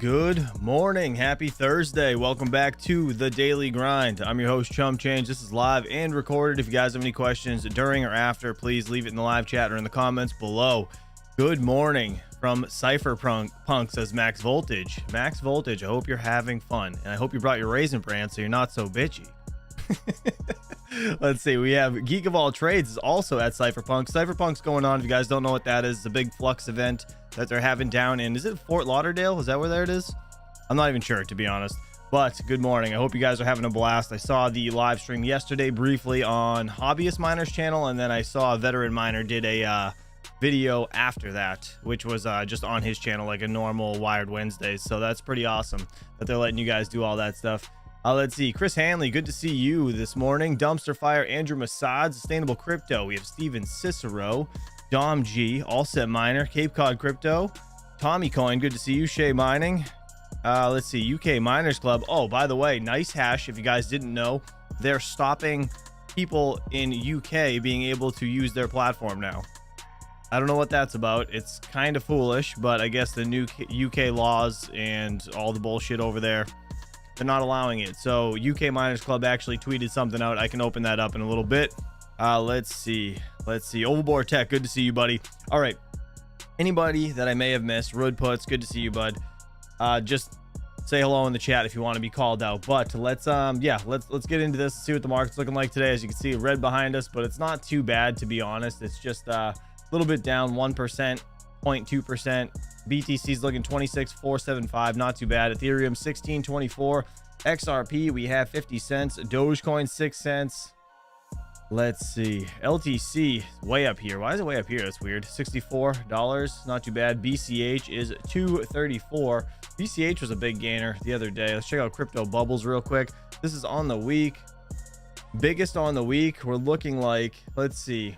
Good morning. Happy Thursday. Welcome back to the Daily Grind. I'm your host, Chum Change. This is live and recorded. If you guys have any questions during or after, please leave it in the live chat or in the comments below. Good morning from Cypherpunk, says Max Voltage. Max Voltage, I hope you're having fun. And I hope you brought your Raisin Bran so you're not so bitchy. Let's see. We have Geek of All Trades is also at Cypherpunk. Cypherpunk's going on. If you guys don't know what that is, it's a big Flux event that they're having down in, is it Fort Lauderdale? Is that where it is? I'm not even sure, to be honest. But good morning. I hope you guys are having a blast. I saw the live stream yesterday briefly on Hobbyist Miner's channel, and then I saw a Veteran Miner did a video after that, which was just on his channel, like a normal Wired Wednesdays. So that's pretty awesome that they're letting you guys do all that stuff. Let's see. Chris Hanley, good to see you this morning. Dumpster Fire, Andrew Massad, Sustainable Crypto. We have Steven Cicero, Dom G, Allset Miner, Cape Cod Crypto, Tommy Coin, good to see you. Shay Mining. Let's see. UK Miners Club. Oh, by the way, nice hash. If you guys didn't know, they're stopping people in UK being able to use their platform now. I don't know what that's about. It's kind of foolish, but I guess the new UK laws and all the bullshit over there, they're not allowing it. So UK Miners Club actually tweeted something out. I can open that up in a little bit. Let's see. Overboard Tech, good to see you, buddy. All right. Anybody that I may have missed, Rud Puts, good to see you, bud. Just say hello in the chat if you want to be called out. But let's get into this, see what the market's looking like today. As you can see, red behind us, but it's not too bad, to be honest. It's just a little bit down, 1%, 0.2%. BTC's looking 26,475, not too bad. Ethereum 1624. XRP we have 50 cents. Dogecoin 6 cents. Let's see. LTC way up here. Why is it way up here? That's weird. $64, not too bad. BCH is 234. BCH was a big gainer the other day. Let's check out Crypto Bubbles real quick. This is on the week. Biggest on the week. We're looking like, let's see.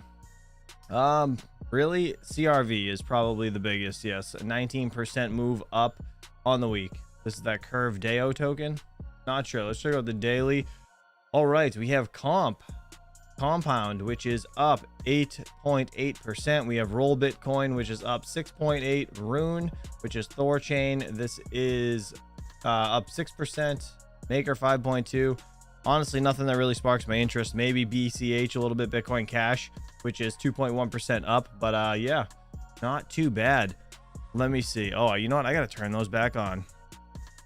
Really, CRV is probably the biggest. Yes, a 19% move up on the week. This is that Curve Deo token. Not sure. Let's check out the daily. All right, we have Compound, which is up 8.8%. We have Roll Bitcoin, which is up 6.8. Rune, which is Thorchain, this is up 6%. Maker 5.2. Honestly, nothing that really sparks my interest. Maybe BCH a little bit. Bitcoin Cash, which is 2.1% up, but yeah, not too bad. Let me see. Oh, you know what? I gotta turn those back on.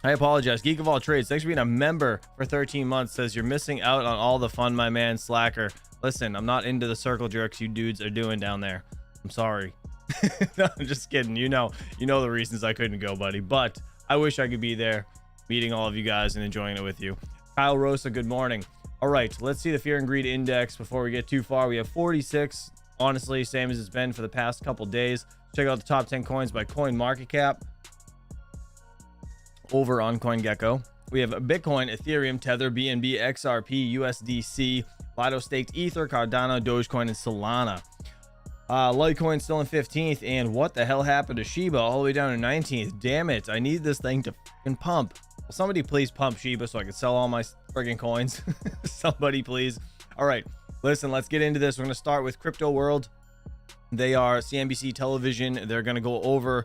I apologize. Geek of All Trades, thanks for being a member for 13 months. Says you're missing out on all the fun, my man. Slacker. Listen, I'm not into the circle jerks you dudes are doing down there. I'm sorry. No, I'm just kidding. You know the reasons I couldn't go, buddy. But I wish I could be there, meeting all of you guys and enjoying it with you. Kyle Rosa, good morning. All right, let's see the Fear and Greed Index before we get too far. We have 46. Honestly, same as it's been for the past couple days. Check out the top 10 coins by coin market cap over on CoinGecko. We have Bitcoin, Ethereum, Tether, BNB, XRP, USDC, Lido Staked Ether, Cardano, Dogecoin, and Solana. Litecoin still in 15th, and what the hell happened to Shiba all the way down to 19th? Damn it, I need this thing to fucking pump. Will somebody please pump Shiba so I can sell all my friggin' coins? Somebody please. All right, listen, let's get into this. We're gonna start with Crypto World. They are CNBC television. They're gonna go over,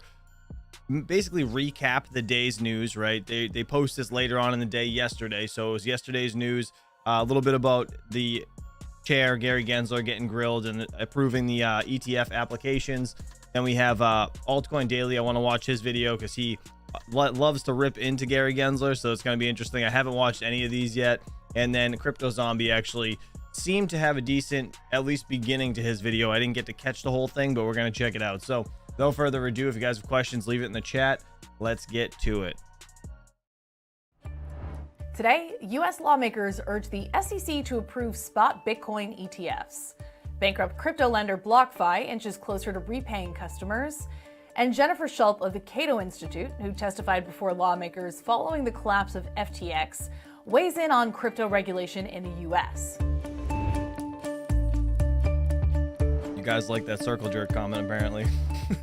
basically recap the day's news, right? They post this later on in the day yesterday, so it was yesterday's news. A little bit about the chair, Gary Gensler, getting grilled and approving the ETF applications. Then we have Altcoin Daily. I want to watch his video because he loves to rip into Gary Gensler, so it's going to be interesting. I haven't watched any of these yet. And then Crypto Zombie actually seemed to have a decent, at least beginning to his video. I didn't get to catch the whole thing, but we're going to check it out. So no further ado, if you guys have questions, leave it in the chat. Let's get to it. Today, U.S. lawmakers urge the SEC to approve spot Bitcoin ETFs. Bankrupt crypto lender BlockFi inches closer to repaying customers. And Jennifer Schulp of the Cato Institute, who testified before lawmakers following the collapse of FTX, weighs in on crypto regulation in the U.S. You guys like that circle jerk comment, apparently.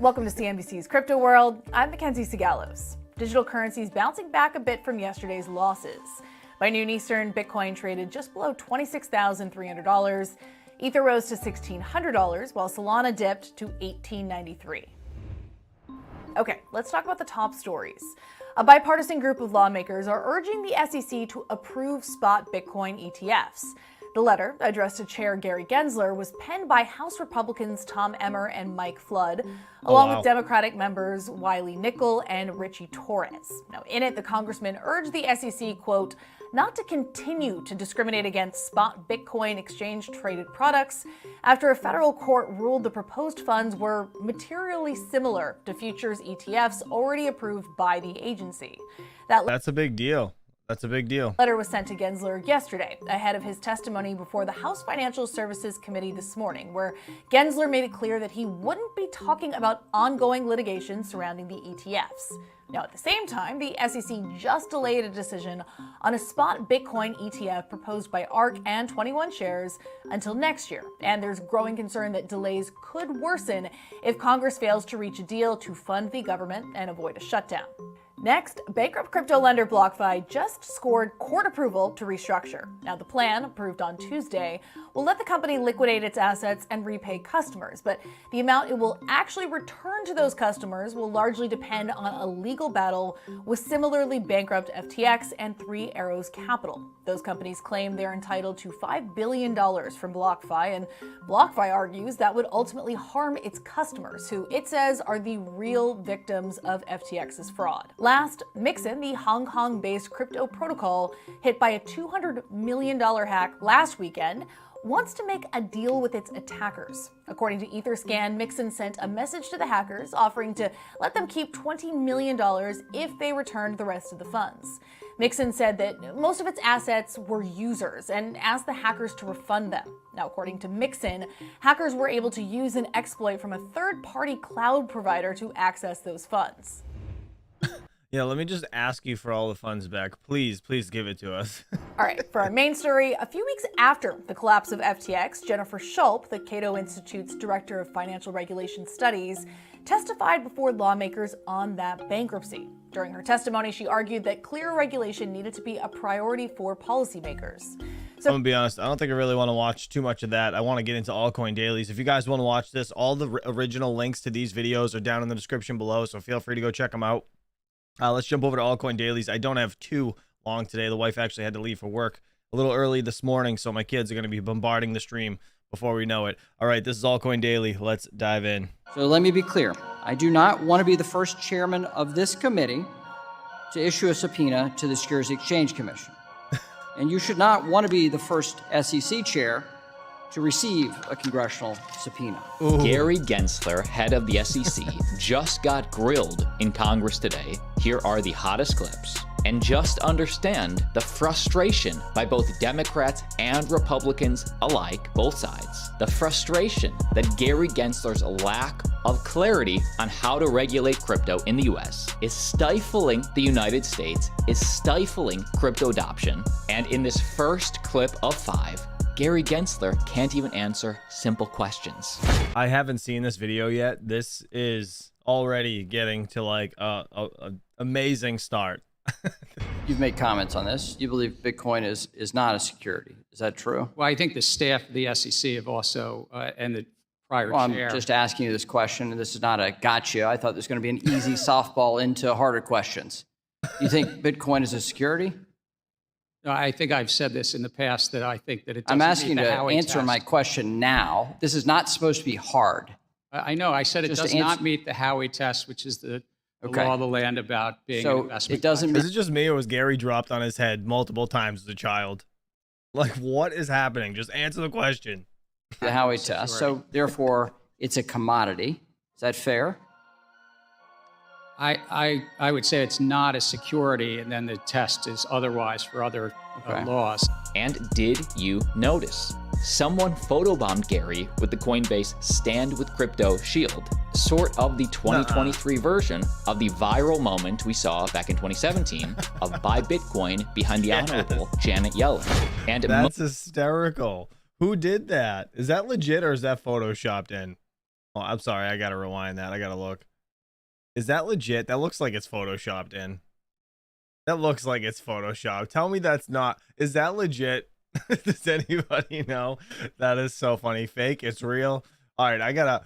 Welcome to CNBC's Crypto World. I'm Mackenzie Sigalos. Digital currencies bouncing back a bit from yesterday's losses. By noon Eastern, Bitcoin traded just below $26,300. Ether rose to $1,600, while Solana dipped to $1,893. Okay, let's talk about the top stories. A bipartisan group of lawmakers are urging the SEC to approve spot Bitcoin ETFs. The letter, addressed to Chair Gary Gensler, was penned by House Republicans Tom Emmer and Mike Flood, along with Democratic members Wiley Nickel and Richie Torres. Now, in it, the congressman urged the SEC, quote, not to continue to discriminate against spot Bitcoin exchange-traded products after a federal court ruled the proposed funds were materially similar to futures ETFs already approved by the agency. That's a big deal. That's a big deal. Letter was sent to Gensler yesterday, ahead of his testimony before the House Financial Services Committee this morning, where Gensler made it clear that he wouldn't be talking about ongoing litigation surrounding the ETFs. Now, at the same time, the SEC just delayed a decision on a spot Bitcoin ETF proposed by ARK and 21 Shares until next year, and there's growing concern that delays could worsen if Congress fails to reach a deal to fund the government and avoid a shutdown. Next, bankrupt crypto lender BlockFi just scored court approval to restructure. Now, the plan, approved on Tuesday, will let the company liquidate its assets and repay customers, but the amount it will actually return to those customers will largely depend on a legal battle with similarly bankrupt FTX and Three Arrows Capital. Those companies claim they're entitled to $5 billion from BlockFi, and BlockFi argues that would ultimately harm its customers, who it says are the real victims of FTX's fraud. Last, Mixin, the Hong Kong-based crypto protocol hit by a $200 million hack last weekend, wants to make a deal with its attackers. According to Etherscan, Mixin sent a message to the hackers offering to let them keep $20 million if they returned the rest of the funds. Mixin said that most of its assets were users and asked the hackers to refund them. Now, according to Mixin, hackers were able to use an exploit from a third-party cloud provider to access those funds. Yeah, let me just ask you for all the funds back. Please give it to us. All right, for our main story, a few weeks after the collapse of FTX, Jennifer Schulp, the Cato Institute's Director of Financial Regulation Studies, testified before lawmakers on that bankruptcy. During her testimony, she argued that clear regulation needed to be a priority for policymakers. So, I'm gonna be honest, I don't think I really want to watch too much of that. I want to get into altcoin dailies. If you guys want to watch this, all the original links to these videos are down in the description below, so feel free to go check them out. Let's jump over to altcoin dailies. I don't have too long today. The wife actually had to leave for work a little early this morning, so my kids are going to be bombarding the stream before we know it. All right, this is altcoin daily. Let's dive in. So let me be clear. I do not want to be the first chairman of this committee to issue a subpoena to the Securities Exchange Commission. And you should not want to be the first SEC chair to receive a congressional subpoena. Ooh. Gary Gensler, head of the SEC, just got grilled in Congress today. Here are the hottest clips. And just understand the frustration by both Democrats and Republicans alike, both sides. The frustration that Gary Gensler's lack of clarity on how to regulate crypto in the US is stifling the United States, is stifling crypto adoption. And in this first clip of 5, Gary Gensler can't even answer simple questions. I haven't seen this video yet. This is already getting to like a amazing start. You've made comments on this. You believe Bitcoin is not a security. Is that true? Well, I think the staff of the SEC have also, and the prior Well, chair. I'm just asking you this question, and this is not a gotcha. I thought this was going to be an easy softball into harder questions. You think Bitcoin is a security? I think I've said this in the past that I think that it doesn't I'm asking meet you the to Howey answer test. my question now. This is not supposed to be hard. I know. I said it Just does to not answer- meet the Howey test, which is the Okay. law of the land about being an So investment. it doesn't Is it just me, or was Gary dropped on his head multiple times as a child? Like, what is happening? Just answer the question. the Howey test. So therefore, it's a commodity. Is that fair? I would say it's not a security, and then the test is otherwise for other Okay. laws. And did you notice? Someone photobombed Gary with the Coinbase Stand with Crypto shield, sort of the 2023 version of the viral moment we saw back in 2017 of Buy Bitcoin behind the Honorable Janet Yellen. And That's hysterical. Who did that? Is that legit or is that photoshopped in? Oh, I'm sorry. I got to rewind that. I got to look. Is that legit? That looks like it's photoshopped in. That looks like it's photoshopped. Tell me that's not. Is that legit? Does anybody know? That is so funny. Fake? It's real? All right, I'm gonna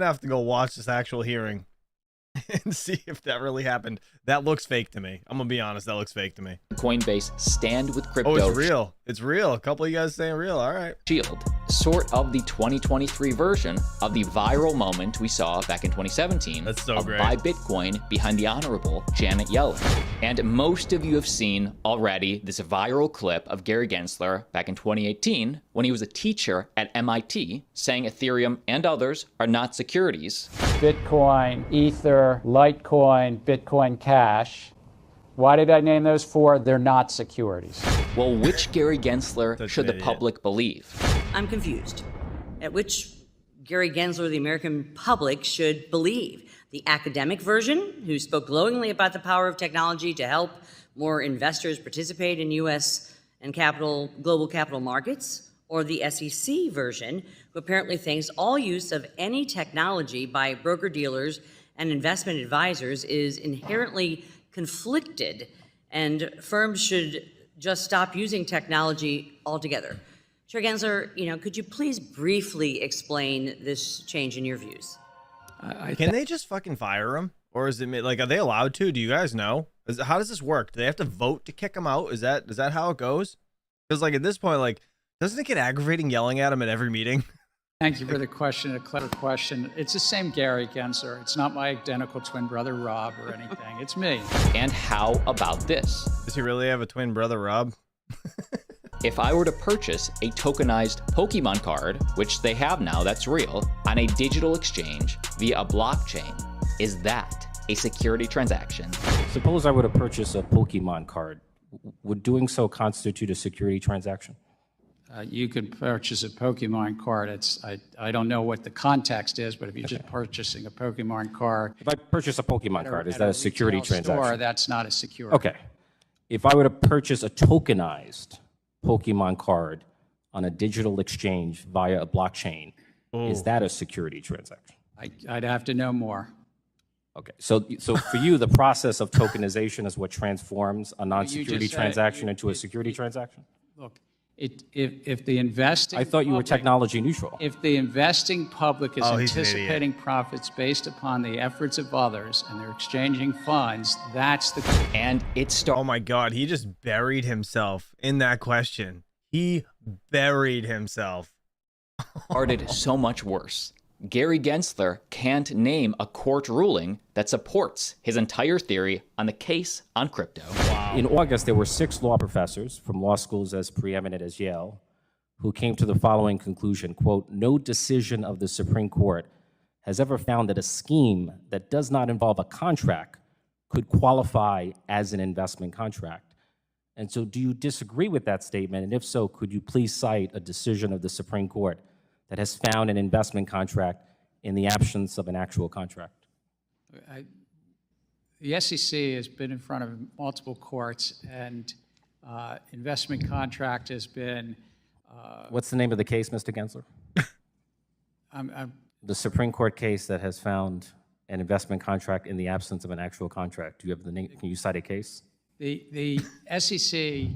have to go watch this actual hearing and see if that really happened. That looks fake to me. I'm gonna be honest, that looks fake to me. Coinbase stand with crypto. Oh, it's real. It's real. A couple of you guys saying real. All right. Shield, sort of the 2023 version of the viral moment we saw back in 2017 That's so of great. Buy Bitcoin behind the Honorable Janet Yellen. And most of you have seen already this viral clip of Gary Gensler back in 2018 when he was a teacher at MIT saying Ethereum and others are not securities. Bitcoin, Ether, Litecoin, Bitcoin Cash. Why did I name those four? They're not securities. Well, which Gary Gensler should the idiot. public believe? I'm confused at which Gary Gensler the American public should believe. The academic version, who spoke glowingly about the power of technology to help more investors participate in U.S. and global capital markets, or the SEC version, who apparently thinks all use of any technology by broker-dealers and investment advisors is inherently conflicted, and firms should just stop using technology altogether. Chair Gensler, could you please briefly explain this change in your views? Can they just fucking fire him? Or is it like, are they allowed to? Do you guys know? How does this work? Do they have to vote to kick him out? Is that how it goes? Because like at this point, like, doesn't it get aggravating yelling at him at every meeting? Thank you for the question, a clever question. It's the same Gary Gensler. It's not my identical twin brother, Rob, or anything. It's me. And how about this? Does he really have a twin brother, Rob? If I were to purchase a tokenized Pokemon card, which they have now, that's real, on a digital exchange via a blockchain, is that a security transaction? Suppose I were to purchase a Pokemon card. Would doing so constitute a security transaction? You could purchase a Pokemon card. I don't know what the context is, but if you're just purchasing a Pokemon card. If I purchase a Pokemon card, is that a security retail transaction? store, that's not a security. Okay. If I were to purchase a tokenized Pokemon card on a digital exchange via a blockchain, is that a security transaction? I'd have to know more. Okay. So for you, the process of tokenization is what transforms a non-security said- transaction into a security transaction? Look, if the investing I thought you were public- technology neutral. If the investing public is Oh, he's an idiot. anticipating profits based upon the efforts of others and they're exchanging funds, that's the. And it Oh my God, he just buried himself in that question. He buried himself. started so much worse. Gary Gensler can't name a court ruling that supports his entire theory on the case on crypto. In August, there were 6 law professors from law schools as preeminent as Yale who came to the following conclusion, quote, "No decision of the Supreme Court has ever found that a scheme that does not involve a contract could qualify as an investment contract." And so do you disagree with that statement? And if so, could you please cite a decision of the Supreme Court that has found an investment contract in the absence of an actual contract? The SEC has been in front of multiple courts, and investment contract has been. What's the name of the case, Mr. Gensler? The Supreme Court case that has found an investment contract in the absence of an actual contract. Do you have the name? Can you cite a case? The SEC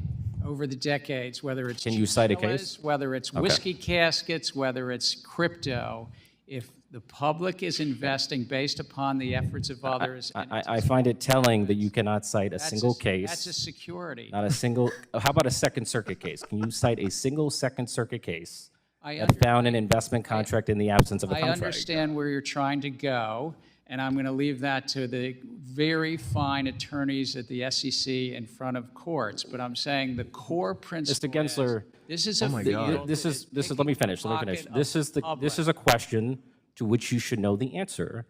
over the decades, whether it's Can you cite a chinchillas, case? whether it's whiskey caskets, whether it's crypto, if the public is investing based upon the efforts of others, and I find it telling that you cannot cite a that's single That's a case, security. not a single, how about a Second Circuit case? Can you cite a single Second Circuit case I that found an investment contract in the absence of a I contract? understand where you're trying to go, and I'm going to leave that to the very fine attorneys at the SEC in front of courts. But I'm saying the core principle. Mr. Gensler, this is a my field God. This is, that let me picking finish. pocket of This is public. a question to which you should know the answer,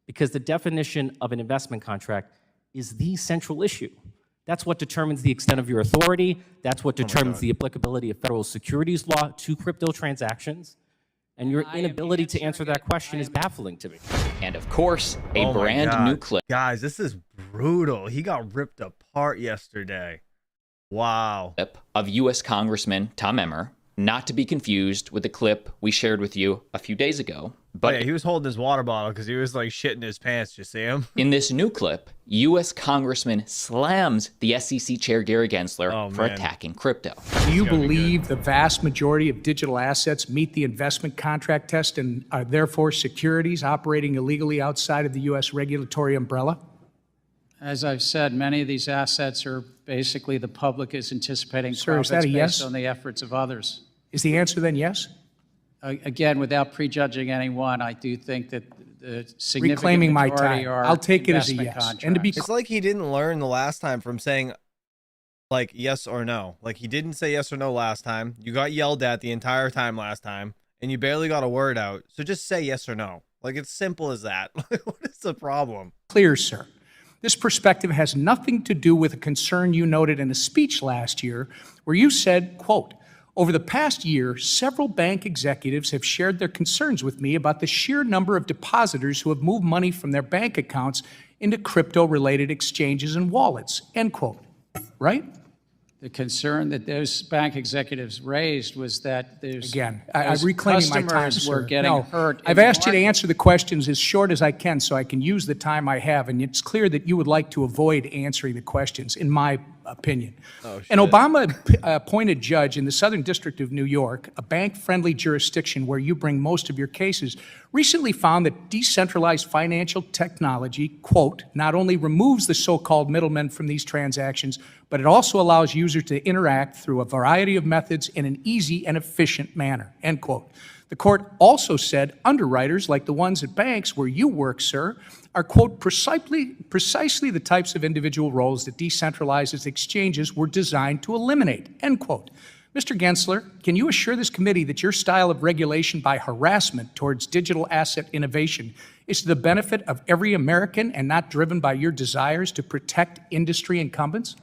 because the definition of an investment contract is the central issue. That's what determines the extent of your authority. That's what determines the applicability of federal securities law to crypto transactions. And your I am inability to answer answering that it. question I is am- baffling to me. And of course, a Oh my brand God. new clip. Guys, this is brutal. He got ripped apart yesterday. Wow. Of U.S. Congressman Tom Emmer not to be confused with the clip we shared with you a few days ago. But yeah, he was holding his water bottle because he was like shitting his pants. Did you see him? In this new clip, U.S. Congressman slams the SEC chair Gary Gensler for attacking crypto. Do you believe the vast majority of digital assets meet the investment contract test and are therefore securities operating illegally outside of the U.S. regulatory umbrella? As I've said, many of these assets are basically the public is anticipating Sir, is profits that a yes? based on the efforts of others. Is the answer then yes? Again, without prejudging anyone, I do think that the significant Reclaiming my majority time. are I'll take it as a investment yes. contracts. And to be It's like he didn't learn the last time from saying like yes or no. Like he didn't say yes or no last time. You got yelled at the entire time last time and you barely got a word out. So just say yes or no. Like it's simple as that. What is the problem? clear, sir. This perspective has nothing to do with a concern you noted in a speech last year where you said, quote, "Over the past year, several bank executives have shared their concerns with me about the sheer number of depositors who have moved money from their bank accounts into crypto-related exchanges and wallets," end quote. Right? The concern that those bank executives raised was that there's Again, I'm reclaiming my time, customers were sir. getting No, hurt. I've asked you to answer the questions as short as I can so I can use the time I have, and it's clear that you would like to avoid answering the questions, in my opinion. An Obama-appointed judge in the Southern District of New York, a bank-friendly jurisdiction where you bring most of your cases, recently found that decentralized financial technology, quote, "not only removes the so-called middlemen from these transactions, but it also allows users to interact through a variety of methods in an easy and efficient manner," end quote. The court also said underwriters, like the ones at banks where you work, sir, are, quote, precisely the types of individual roles that decentralized exchanges were designed to eliminate, end quote. Mr. Gensler, can you assure this committee that your style of regulation by harassment towards digital asset innovation is to the benefit of every American and not driven by your desires to protect industry incumbents?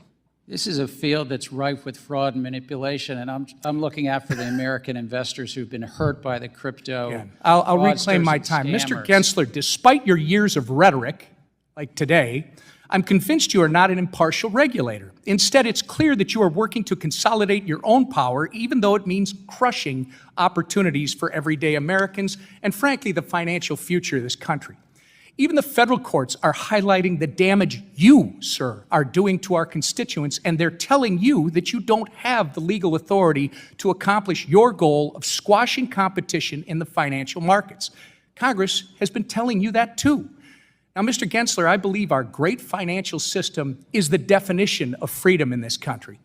This is a field that's rife with fraud and manipulation, and I'm looking out for the American investors who've been hurt by the crypto. Again, I'll reclaim my fraudsters time. and Mr. scammers. Gensler, despite your years of rhetoric, like today, I'm convinced you are not an impartial regulator. Instead, it's clear that you are working to consolidate your own power, even though it means crushing opportunities for everyday Americans and, frankly, the financial future of this country. Even the federal courts are highlighting the damage you, sir, are doing to our constituents, and they're telling you that you don't have the legal authority to accomplish your goal of squashing competition in the financial markets. Congress has been telling you that too. Now, Mr. Gensler, I believe our great financial system is the definition of freedom in this country,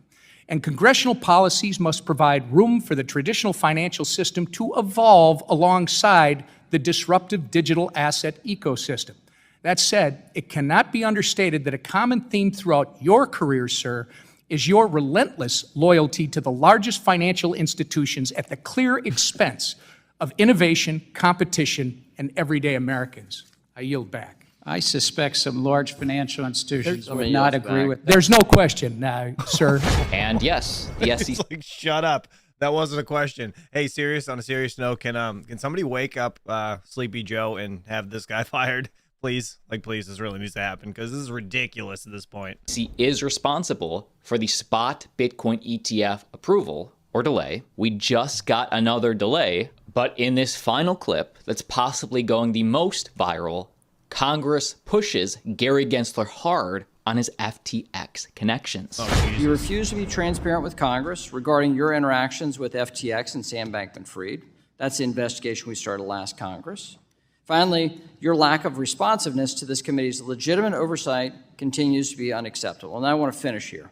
and congressional policies must provide room for the traditional financial system to evolve alongside the disruptive digital asset ecosystem. That said, it cannot be understated that a common theme throughout your career, sir, is your relentless loyalty to the largest financial institutions at the clear expense of innovation, competition, and everyday Americans. I yield back. I suspect some large financial institutions would not agree with that. There's no question, sir. And yes, the It's SEC like, shut up. That wasn't a question. Hey, on a serious note, can somebody wake up Sleepy Joe and have this guy fired? Please. Like, please, this really needs to happen because this is ridiculous at this point. is responsible for the spot Bitcoin ETF approval or delay. We just got another delay, but in this final clip that's possibly going the most viral, Congress pushes Gary Gensler hard on his FTX connections. You refuse to be transparent with Congress regarding your interactions with FTX and Sam Bankman-Fried. That's the investigation we started last Congress. Finally, your lack of responsiveness to this committee's legitimate oversight continues to be unacceptable. And I want to finish here.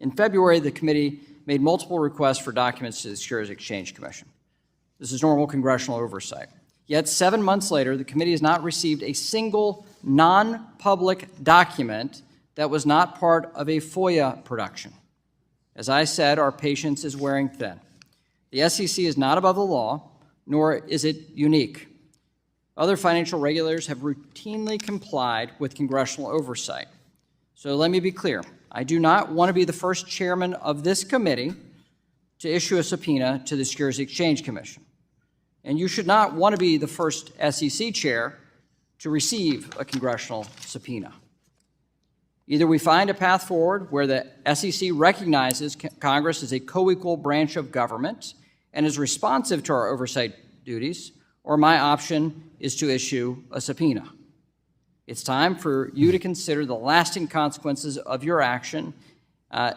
In February, the committee made multiple requests for documents to the Securities Exchange Commission. This is normal congressional oversight. Yet 7 months later, the committee has not received a single non-public document that was not part of a FOIA production. As I said, our patience is wearing thin. The SEC is not above the law, nor is it unique. Other financial regulators have routinely complied with congressional oversight. So let me be clear. I do not want to be the first chairman of this committee to issue a subpoena to the Securities Exchange Commission. And you should not want to be the first SEC chair to receive a congressional subpoena. Either we find a path forward where the SEC recognizes Congress as a co-equal branch of government and is responsive to our oversight duties, or my option is to issue a subpoena. It's time for you to consider the lasting consequences of your actions, and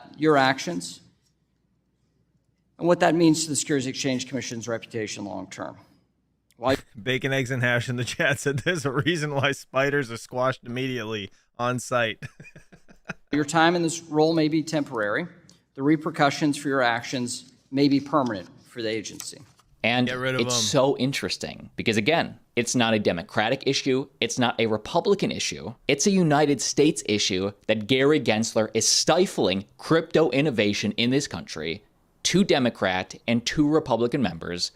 what that means to the Securities Exchange Commission's reputation long term. Bacon, eggs, and hash in the chat said there's a reason why spiders are squashed immediately on site. Your time in this role may be temporary. The repercussions for your actions may be permanent for the agency. And Get rid of it's them. so interesting because, again, it's not a Democratic issue. It's not a Republican issue. It's a United States issue that Gary Gensler is stifling crypto innovation in this country. 2 Democrat and 2 Republican members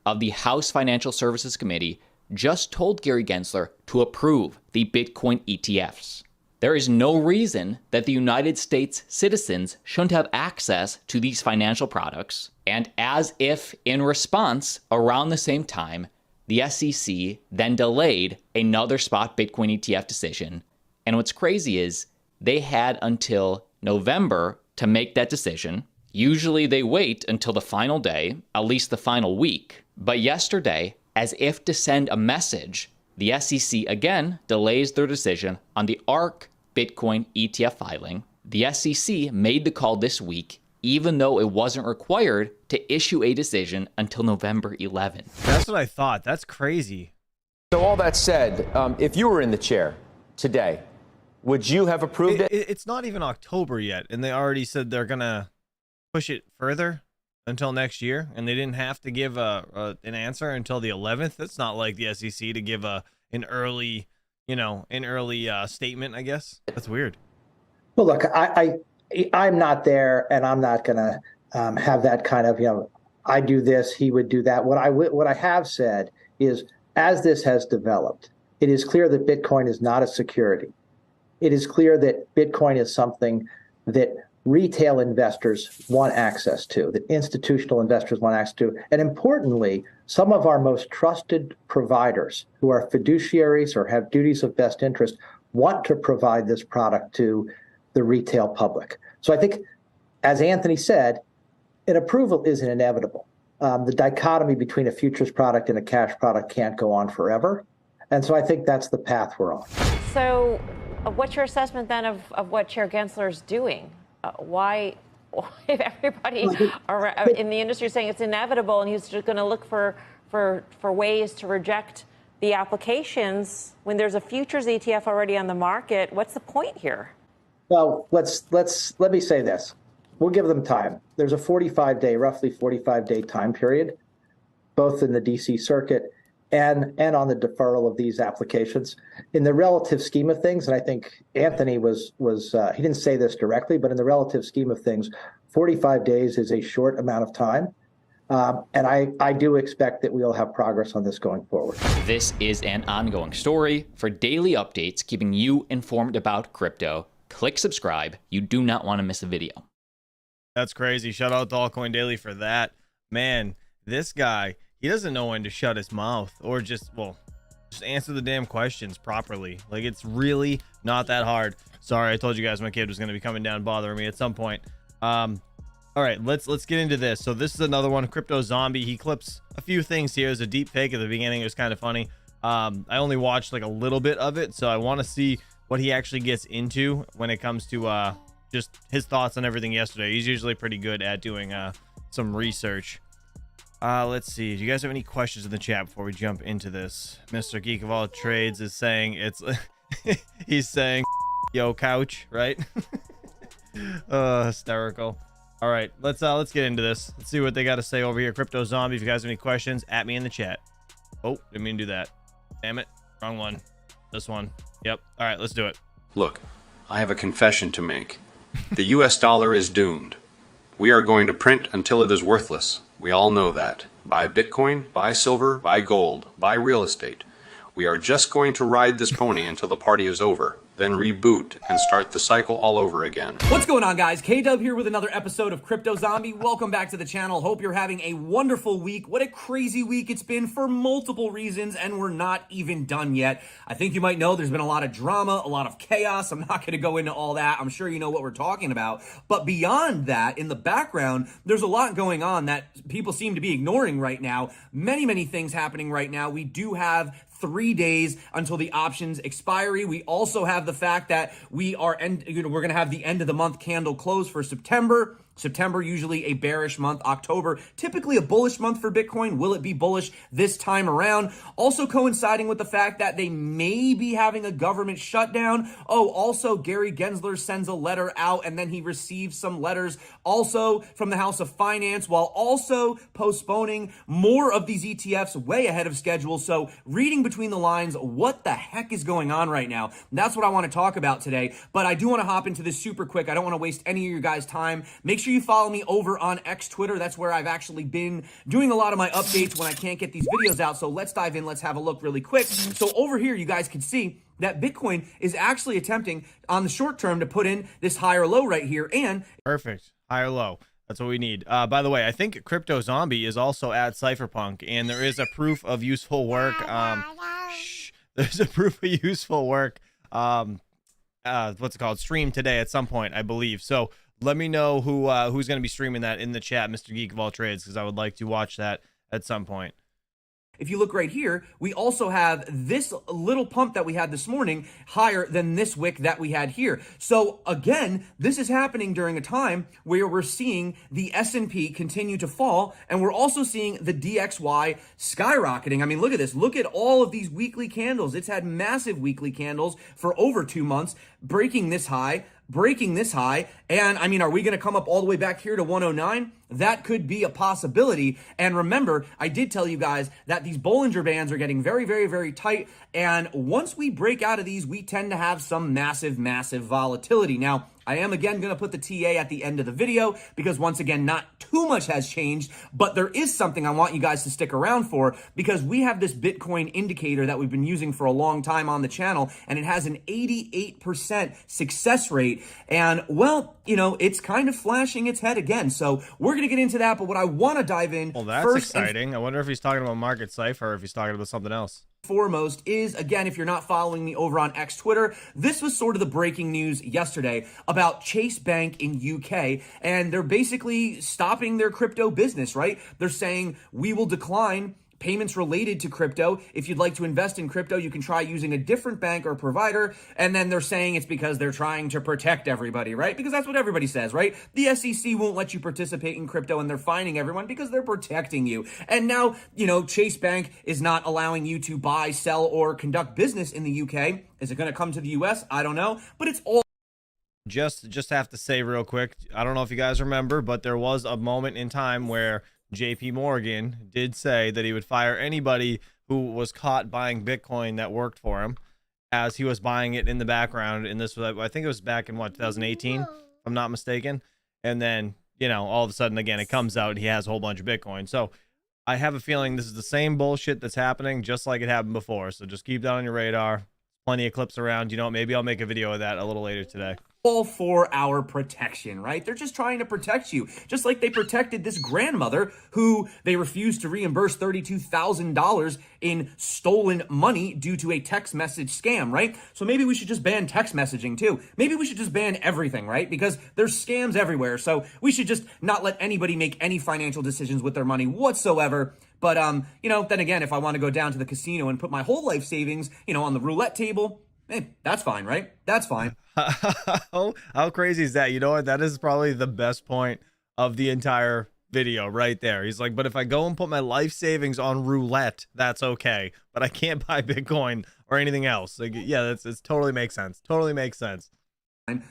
of the House Financial Services Committee just told Gary Gensler to approve the Bitcoin ETFs. There is no reason that the United States citizens shouldn't have access to these financial products. And as if in response, around the same time, the SEC then delayed another spot Bitcoin ETF decision. And what's crazy is they had until November to make that decision. Usually they wait until the final day, at least the final week. But yesterday, as if to send a message, the SEC again delays their decision on the ARK Bitcoin ETF filing. The SEC made the call this week, even though it wasn't required to issue a decision until November 11th. That's what I thought. That's crazy. So all that said, if you were in the chair today, would you have approved it? It's not even October yet, and they already said they're going to push it further until next year, and they didn't have to give an answer until the 11th. It's not like the SEC to give an early statement, I guess. That's weird. Well, look, I'm not there, and I'm not going to have that kind of, I do this, he would do that. What I have said is, as this has developed, it is clear that Bitcoin is not a security. It is clear that Bitcoin is something that retail investors want access to, that institutional investors want access to. And importantly, some of our most trusted providers who are fiduciaries or have duties of best interest want to provide this product to the retail public. So I think, as Anthony said, an approval isn't inevitable. The dichotomy between a futures product and a cash product can't go on forever. And so I think that's the path we're on. So what's your assessment then of what Chair Gensler is doing? Why, if everybody in the industry is saying it's inevitable and he's just going to look for ways to reject the applications when there's a futures ETF already on the market, what's the point here? Well, let me say this. We'll give them time. There's a roughly 45-day time period, both in the DC circuit and on the deferral of these applications. In the relative scheme of things, and I think Anthony was he didn't say this directly, but in the relative scheme of things, 45 days is a short amount of time. And I do expect that we'll have progress on this going forward. This is an ongoing story. For daily updates, keeping you informed about crypto, click subscribe. You do not want to miss a video. That's crazy. Shout out to Altcoin Daily for that. Man, this guy, he doesn't know when to shut his mouth or just answer the damn questions properly. Like, it's really not that hard. Sorry, I told you guys my kid was going to be coming down bothering me at some point. All right, let's get into this. So this is another one, Crypto Zombie. He clips a few things here. There's a deep fake at the beginning. It was kind of funny. I only watched like a little bit of it, so I want to see what he actually gets into when it comes to just his thoughts on everything yesterday. He's usually pretty good at doing some research. Let's see. Do you guys have any questions in the chat before we jump into this? Mr. Geek of All Trades is saying he's saying yo couch, right? Hysterical. All right, let's get into this. Let's see what they got to say over here. Crypto Zombie, if you guys have any questions, at me in the chat. Oh, didn't mean to do that. Damn it. Wrong one. This one. Yep. All right, let's do it. Look, I have a confession to make. The US dollar is doomed. We are going to print until it is worthless. We all know that. Buy Bitcoin, buy silver, buy gold, buy real estate. We are just going to ride this pony until the party is over. then reboot and start the cycle all over again. What's going on, guys? K-Dub here with another episode of Crypto Zombie. Welcome back to the channel. Hope you're having a wonderful week. What a crazy week it's been for multiple reasons, and we're not even done yet. I think you might know there's been a lot of drama, a lot of chaos. I'm not going to go into all that. I'm sure you know what we're talking about. But beyond that, in the background, there's a lot going on that people seem to be ignoring right now. Many things happening right now. We do have 3 days until the options expiry. We also have the fact that we're going to have the end of the month candle close for September. September, usually a bearish month. October, typically a bullish month for Bitcoin. Will it be bullish this time around? Also coinciding with the fact that they may be having a government shutdown. Oh, also Gary Gensler sends a letter out and then he receives some letters also from the House of Finance while also postponing more of these ETFs way ahead of schedule. So reading between the lines, what the heck is going on right now? That's what I want to talk about today. But I do want to hop into this super quick. I don't want to waste any of your guys' time. Make sure you follow me over on X Twitter. That's where I've actually been doing a lot of my updates when I can't get these videos out. So let's dive in. Let's have a look really quick. So over here, you guys can see that Bitcoin is actually attempting on the short term to put in this higher low right here. And perfect. Higher low. That's what we need. By the way, I think Crypto Zombie is also at Cypherpunk, and there is a proof of useful work. There's a proof of useful work. What's it called? Stream today at some point, I believe. So let me know who's going to be streaming that in the chat, Mr. Geek of all trades, because I would like to watch that at some point. if you look right here, we also have this little pump that we had this morning higher than this wick that we had here. So again, this is happening during a time where we're seeing the S&P continue to fall, and we're also seeing the DXY skyrocketing. I mean, look at this. Look at all of these weekly candles. It's had massive weekly candles for over 2 months, breaking this high, and I mean, are we going to come up all the way back here to 109? That could be a possibility. And remember, I did tell you guys that these Bollinger Bands are getting very, very, very tight, and once we break out of these, we tend to have some massive, massive volatility. Now, I am again going to put the TA at the end of the video because once again, not too much has changed, but there is something I want you guys to stick around for because we have this Bitcoin indicator that we've been using for a long time on the channel, and it has an 88% success rate. And well, you know, it's kind of flashing its head again. So we're going to get into that, but what I want to dive in well, that's first exciting. I wonder if he's talking about Market Cypher or if he's talking about something else. Foremost is, again, if you're not following me over on X Twitter, this was sort of the breaking news yesterday about Chase Bank in UK, and they're basically stopping their crypto business, right? They're saying we will decline payments related to crypto. If you'd like to invest in crypto, you can try using a different bank or provider. And then they're saying it's because they're trying to protect everybody, right? Because that's what everybody says, right? The SEC won't let you participate in crypto, and they're fining everyone because they're protecting you. And now, you know, Chase Bank is not allowing you to buy, sell, or conduct business in the UK. Is it going to come to the US? I don't know, but it's all just have to say real quick, I don't know if you guys remember, but there was a moment in time where JP Morgan did say that he would fire anybody who was caught buying Bitcoin that worked for him, as he was buying it in the background. And this was, I think it was back in what, 2018, if I'm not mistaken. And then, you know, all of a sudden, again, it comes out he has a whole bunch of Bitcoin. So I have a feeling this is the same bullshit that's happening, just like it happened before. So just keep that on your radar. Plenty of clips around. You know, maybe I'll make a video of that a little later today. All for our protection, right? They're just trying to protect you, just like they protected this grandmother who they refused to reimburse $32,000 in stolen money due to a text message scam, right? So maybe we should just ban text messaging too. Maybe we should just ban everything, right? Because there's scams everywhere. So we should just not let anybody make any financial decisions with their money whatsoever. But, you know, then again, if I want to go down to the casino and put my whole life savings, you know, on the roulette table, that's fine, right? That's fine. How crazy is that? You know what? That is probably the best point of the entire video right there. He's like, but if I go and put my life savings on roulette, that's okay. But I can't buy Bitcoin or anything else. Like, yeah, it totally makes sense. Totally makes sense.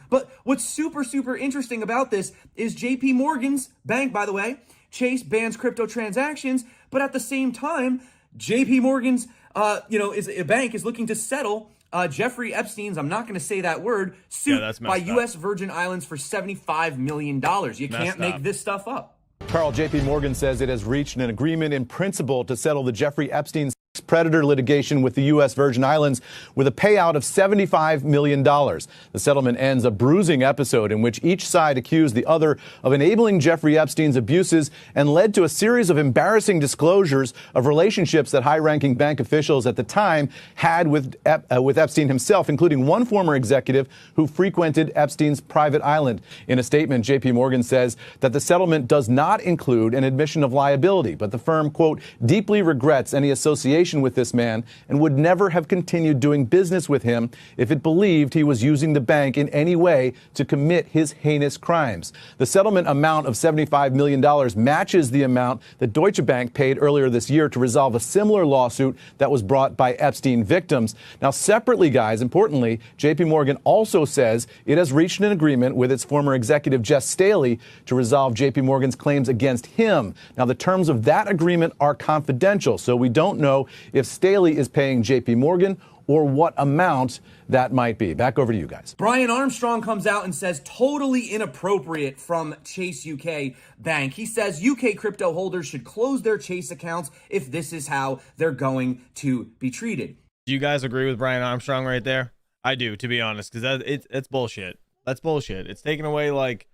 But what's super, super interesting about this is JP Morgan's bank, by the way, Chase bans crypto transactions, but at the same time, JP Morgan's, bank is looking to settle Jeffrey Epstein's, I'm not going to say that word, suit by U.S. Virgin Islands for $75 million. You can't make this stuff up. Carl, JP Morgan says it has reached an agreement in principle to settle the Jeffrey Epstein predator litigation with the U.S. Virgin Islands with a payout of $75 million. The settlement ends a bruising episode in which each side accused the other of enabling Jeffrey Epstein's abuses and led to a series of embarrassing disclosures of relationships that high-ranking bank officials at the time had with Epstein himself, including one former executive who frequented Epstein's private island. In a statement, J.P. Morgan says that the settlement does not include an admission of liability, but the firm, quote, deeply regrets any association with this man and would never have continued doing business with him if it believed he was using the bank in any way to commit his heinous crimes. The settlement amount of $75 million matches the amount that Deutsche Bank paid earlier this year to resolve a similar lawsuit that was brought by Epstein victims. Now, separately, guys, importantly, JP Morgan also says it has reached an agreement with its former executive Jess Staley to resolve JP Morgan's claims against him. Now, the terms of that agreement are confidential, so we don't know if Staley is paying JP Morgan or what amount that might be. Back over to you guys. Brian Armstrong comes out and says totally inappropriate from Chase UK Bank. He says UK crypto holders should close their Chase accounts if this is how they're going to be treated. Do you guys agree with Brian Armstrong right there? I do, to be honest, because it's bullshit. That's bullshit. It's taken away, like,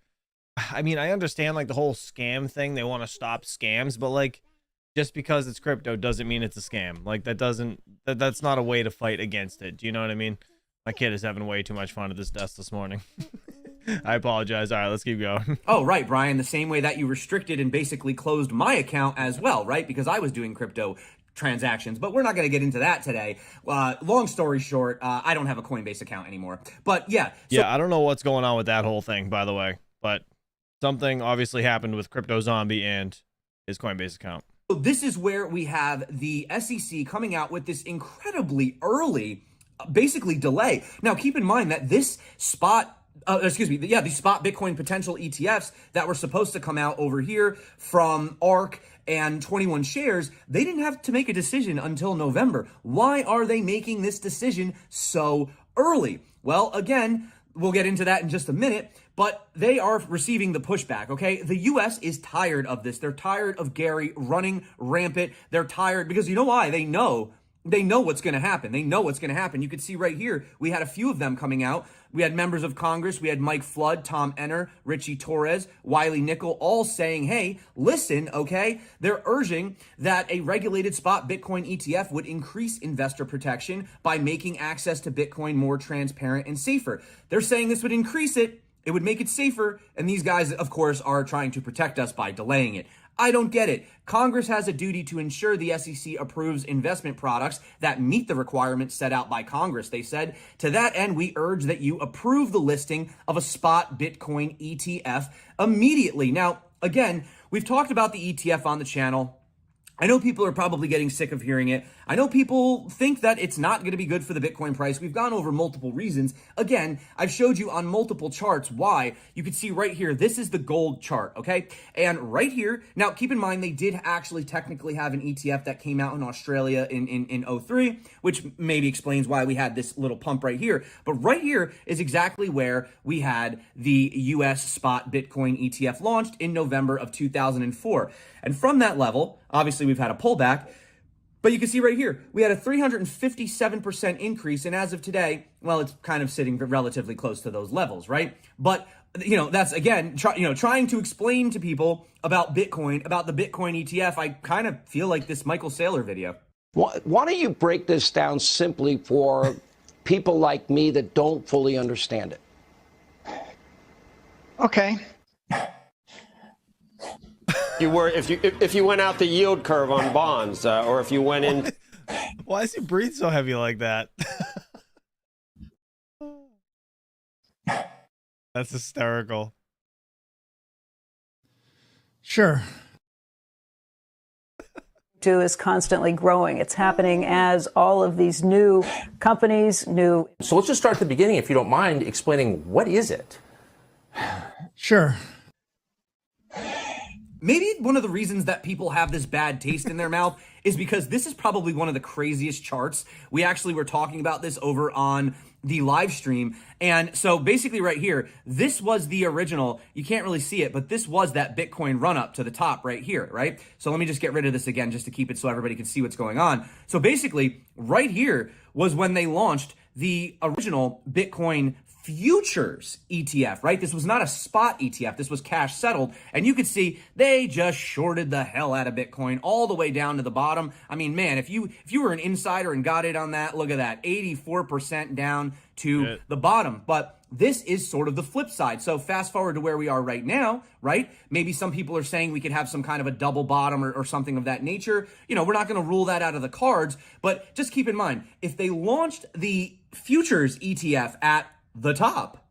I mean, I understand, like, the whole scam thing. They want to stop scams, but, like, just because it's crypto doesn't mean it's a scam. Like, that's not a way to fight against it. Do you know what I mean? My kid is having way too much fun at this desk this morning. I apologize. All right, let's keep going. Oh, right, Brian. The same way that you restricted and basically closed my account as well, right? Because I was doing crypto transactions, but we're not going to get into that today. Long story short, I don't have a Coinbase account anymore. But yeah. I don't know what's going on with that whole thing, by the way. But something obviously happened with Crypto Zombie and his Coinbase account. So this is where we have the SEC coming out with this incredibly early, basically delay. Now, keep in mind that this spot these spot Bitcoin potential ETFs that were supposed to come out over here from ARK and 21 Shares, they didn't have to make a decision until November. Why are they making this decision so early? Well, again, we'll get into that in just a minute, but they are receiving the pushback, okay? The U.S. is tired of this. They're tired of Gary running rampant. They're tired because you know why? They know what's going to happen. They know what's going to happen. You can see right here, we had a few of them coming out. We had members of Congress. We had Mike Flood, Tom Enner, Richie Torres, Wiley Nickel, all saying, hey, listen, okay? They're urging that a regulated spot Bitcoin ETF would increase investor protection by making access to Bitcoin more transparent and safer. They're saying this would increase it. It would make it safer. And these guys, of course, are trying to protect us by delaying it. I don't get it. Congress has a duty to ensure the SEC approves investment products that meet the requirements set out by Congress, they said. To that end, we urge that you approve the listing of a spot Bitcoin ETF immediately. Now, again, we've talked about the ETF on the channel. I know people are probably getting sick of hearing it. I know people think that it's not going to be good for the Bitcoin price. We've gone over multiple reasons. Again, I've showed you on multiple charts why. You can see right here, this is the gold chart, okay? And right here, now keep in mind, they did actually technically have an ETF that came out in Australia in 03, which maybe explains why we had this little pump right here. But right here is exactly where we had the US spot Bitcoin ETF launched in November of 2004. And from that level, obviously we've had a pullback, but you can see right here, we had a 357% increase. And as of today, well, it's kind of sitting relatively close to those levels, right? But, you know, that's again, trying to explain to people about Bitcoin, about the Bitcoin ETF. I kind of feel like this Michael Saylor video. Why don't you break this down simply for people like me that don't fully understand it? Okay. If you went out the yield curve on bonds, or if you went in. Why does he breathe so heavy like that? That's hysterical. Sure. Is constantly growing. It's happening as all of these new companies, So let's just start at the beginning, if you don't mind explaining what is it? Sure. Maybe one of the reasons that people have this bad taste in their mouth is because this is probably one of the craziest charts. We actually were talking about this over on the live stream. And so basically right here, this was the original. You can't really see it, but this was that Bitcoin run up to the top right here, right? So let me just get rid of this again just to keep it so everybody can see what's going on. So basically right here was when they launched the original Bitcoin futures ETF, right? This was not a spot ETF. This was cash settled. And you could see they just shorted the hell out of Bitcoin all the way down to the bottom. I mean, man, if you were an insider and got in on that, look at that, 84% down to the bottom. But this is sort of the flip side. So fast forward to where we are right now, right? Maybe some people are saying we could have some kind of a double bottom or something of that nature. You know, we're not going to rule that out of the cards, but just keep in mind, if they launched the futures ETF at the top,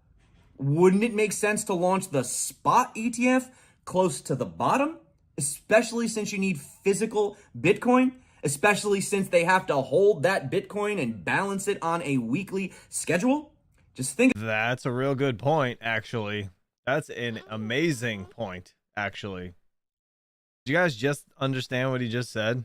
wouldn't it make sense to launch the spot ETF close to the bottom? Especially since you need physical Bitcoin, especially since they have to hold that Bitcoin and balance it on a weekly schedule. Just think. That's a real good point, actually. That's an amazing point, actually. Did you guys just understand what he just said?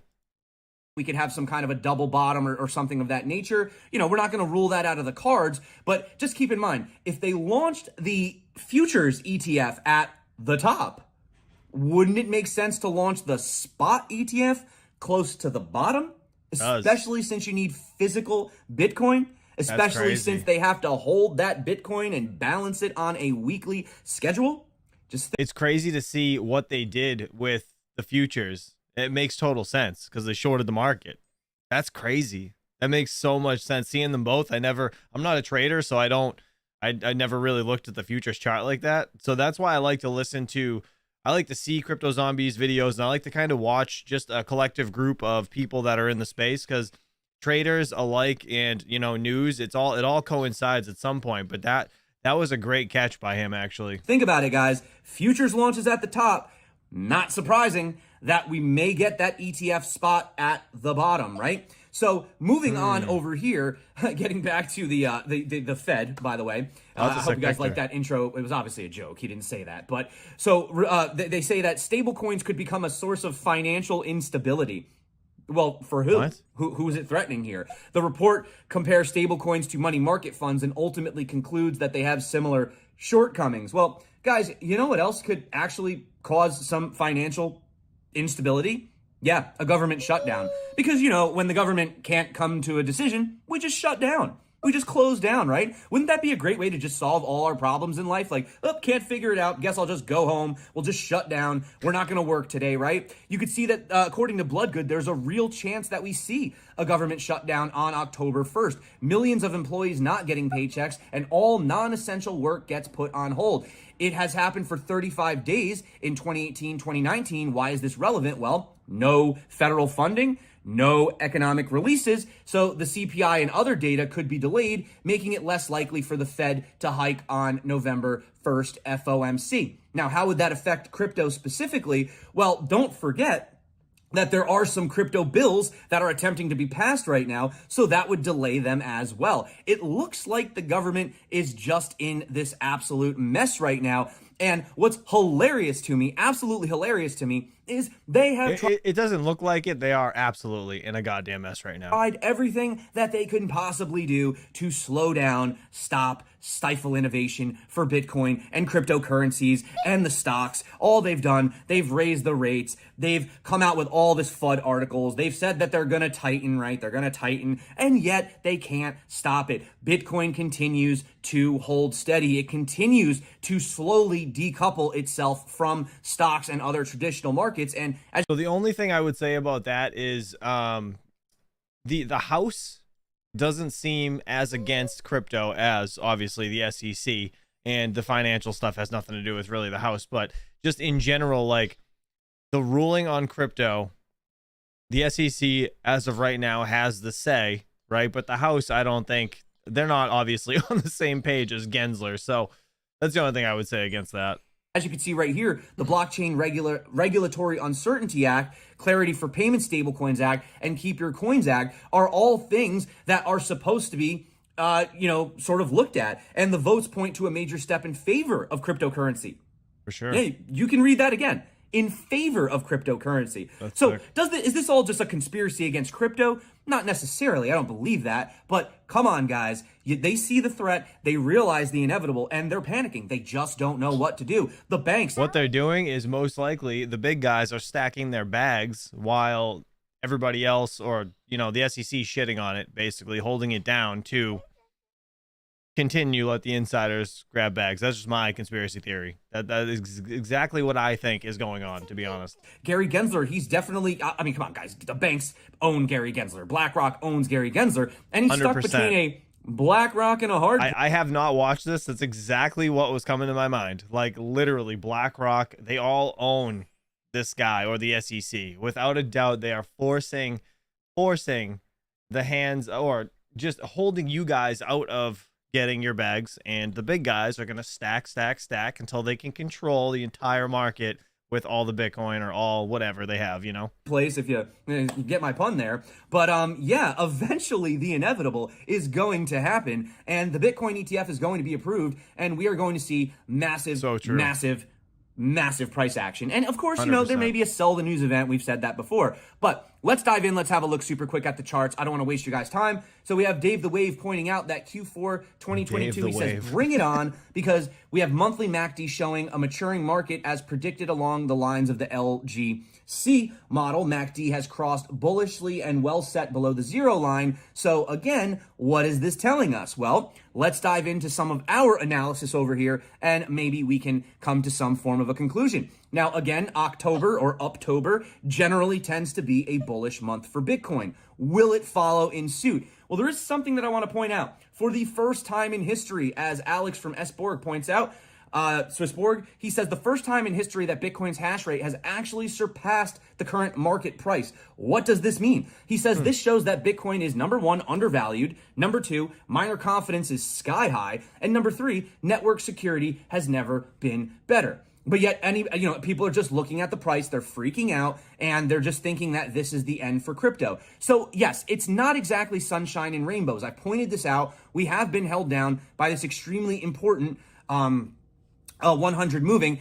We could have some kind of a double bottom or something of that nature. You know, we're not going to rule that out of the cards, but just keep in mind, if they launched the futures ETF at the top, wouldn't it make sense to launch the spot ETF close to the bottom? Especially since you need physical Bitcoin, especially since they have to hold that Bitcoin and balance it on a weekly schedule. It's crazy to see what they did with the futures. It makes total sense because they shorted the market. That's crazy. That makes so much sense. Seeing them both, I'm not a trader, so I never really looked at the futures chart like that. So that's why I like to see Crypto Zombies videos, and I like to kind of watch just a collective group of people that are in the space, because traders alike and, you know, news, it all coincides at some point. But that was a great catch by him, actually. Think about it, guys. Futures launches at the top. Not surprising that we may get that ETF spot at the bottom, right? So moving on over here, getting back to the Fed, by the way. I hope you guys like that intro. It was obviously a joke. He didn't say that. But so they say that stablecoins could become a source of financial instability. Well, for who? What? Who is it threatening here? The report compares stablecoins to money market funds and ultimately concludes that they have similar shortcomings. Well, guys, you know what else could actually cause some financial instability? Yeah, a government shutdown. Because, you know, when the government can't come to a decision, we just shut down. We just close down, right? Wouldn't that be a great way to just solve all our problems in life? Like, oh, can't figure it out. Guess I'll just go home. We'll just shut down. We're not going to work today, right? You could see that, according to Bloodgood, there's a real chance that we see a government shutdown on October 1st. Millions of employees not getting paychecks, and all non-essential work gets put on hold. It has happened for 35 days in 2018, 2019. Why is this relevant? Well, no federal funding, no economic releases, so the CPI and other data could be delayed, making it less likely for the Fed to hike on November 1st FOMC. Now, how would that affect crypto specifically? Well, don't forget that there are some crypto bills that are attempting to be passed right now, so that would delay them as well. It looks like the government is just in this absolute mess right now. And what's hilarious to me, absolutely hilarious to me, is they have it doesn't look like it. They are absolutely in a goddamn mess right now. Tried everything that they could possibly do to slow down, stop, stifle innovation for Bitcoin and cryptocurrencies and the stocks. All they've done, they've raised the rates. They've come out with all this FUD articles. They've said that they're going to tighten, right? They're going to tighten, and yet they can't stop it. Bitcoin continues to hold steady. It continues to slowly decouple itself from stocks and other traditional markets. And so the only thing I would say about that is the House doesn't seem as against crypto as obviously the SEC, and the financial stuff has nothing to do with really the House, but just in general, like the ruling on crypto, the SEC as of right now has the say, right? But the House, I don't think, they're not obviously on the same page as Gensler. So that's the only thing I would say against that. As you can see right here, the Blockchain Regulatory Uncertainty Act, Clarity for Payment Stablecoins Act, and Keep Your Coins Act are all things that are supposed to be, sort of looked at. And the votes point to a major step in favor of cryptocurrency. For sure. Yeah, you can read that again. in favor of cryptocurrency. That's So sick. is this all just a conspiracy against crypto? Not necessarily. I don't believe that. But come on, guys. They see the threat. They realize the inevitable, and they're panicking. They just don't know what to do. The banks. What they're doing is most likely the big guys are stacking their bags while everybody else, or, you know, the SEC shitting on it, basically holding it down to continue let the insiders grab bags. That's just my conspiracy theory. That is exactly what I think is going on, to be honest. Gary Gensler, he's definitely, I mean, come on, guys. The banks own Gary Gensler. BlackRock owns Gary Gensler. And he's stuck 100%. between a BlackRock and a hard. I have not watched this. That's exactly what was coming to my mind. Like, literally, BlackRock, they all own this guy or the SEC. Without a doubt, they are forcing the hands, or just holding you guys out of getting your bags, and the big guys are going to stack until they can control the entire market with all the Bitcoin or all whatever they have, you know? Place, if you get my pun there. But yeah, eventually the inevitable is going to happen, and the Bitcoin ETF is going to be approved, and we are going to see massive price action. And of course, you know, there may be a sell the news event. We've said that before. But let's dive in. Let's have a look super quick at the charts. I don't want to waste your guys' time. So we have Dave the Wave pointing out that Q4 2022, he says, bring it on, because we have monthly MACD showing a maturing market as predicted along the lines of the LGC model. MACD has crossed bullishly and well set below the zero line. So again, what is this telling us? Well, let's dive into some of our analysis over here, and maybe we can come to some form of a conclusion. Now, again, October or Uptober generally tends to be a bullish month for Bitcoin. Will it follow in suit? Well, there is something that I want to point out. For the first time in history, as Alex from Sborg points out, Swissborg, he says the first time in history that Bitcoin's hash rate has actually surpassed the current market price. What does this mean? He says this shows that Bitcoin is, number one, undervalued. Number two, miner confidence is sky high. And number three, network security has never been better. But yet, people are just looking at the price, they're freaking out, and they're just thinking that this is the end for crypto. So yes, it's not exactly sunshine and rainbows. I pointed this out. We have been held down by this extremely important 100 moving.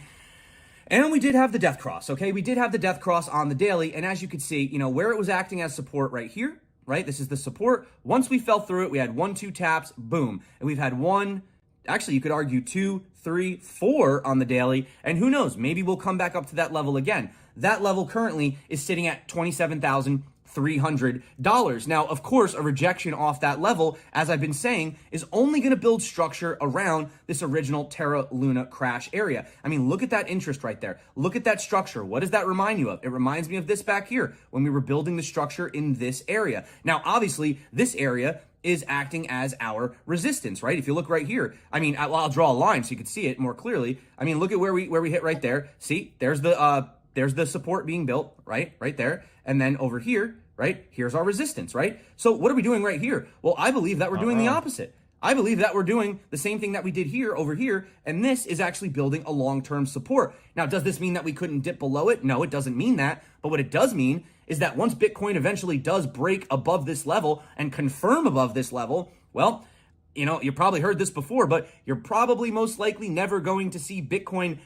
And we did have the death cross, okay? We did have the death cross on the daily, and as you can see, you know, where it was acting as support right here, right? This is the support. Once we fell through it, we had 1-2 taps, boom. And we've had one, actually you could argue 2, 3, 4 on the daily, and who knows, maybe we'll come back up to that level again. That level currently is sitting at $27,300. Now, of course, a rejection off that level, as I've been saying, is only going to build structure around this original Terra Luna crash area. I mean, look at that interest right there. Look at that structure. What does that remind you of? It reminds me of this back here when we were building the structure in this area. Now, obviously, this area is acting as our resistance, right? If you look right here, I mean, I'll draw a line so you can see it more clearly. I mean, look at where we hit right there. See, there's the support being built, right there. And then over here, right, here's our resistance, right? So what are we doing right here? Well, I believe that we're doing the opposite. I believe that we're doing the same thing that we did here over here, and this is actually building a long-term support. Now, does this mean that we couldn't dip below it? No, it doesn't mean that. But what it does mean is that once Bitcoin eventually does break above this level and confirm above this level, well, you know, you probably heard this before, but you're probably most likely never going to see Bitcoin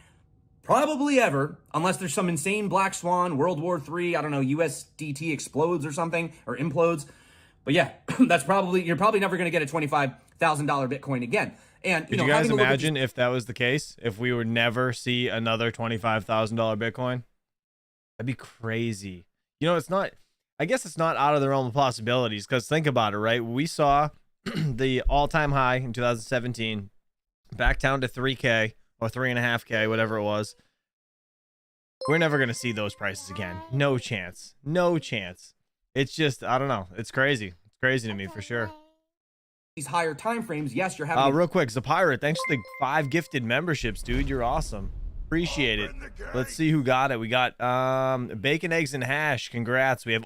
probably ever, unless there's some insane black swan, World War III, I don't know, USDT explodes or something, or implodes. But yeah, you're probably never going to get a $25,000 Bitcoin again. And Could you guys imagine if that was the case? If we would never see another $25,000 Bitcoin? That'd be crazy. You know, I guess it's not out of the realm of possibilities, because think about it, right? We saw the all-time high in 2017 back down to 3K or 3.5K, whatever it was. We're never going to see those prices again. No chance. No chance. It's just, I don't know. It's crazy. It's crazy to me for sure. These higher time frames, yes, you're having real quick, Zapirate, thanks for the 5 gifted memberships, dude. You're awesome. Appreciate it. Let's see who got it. We got Bacon, Eggs, and Hash. Congrats. We have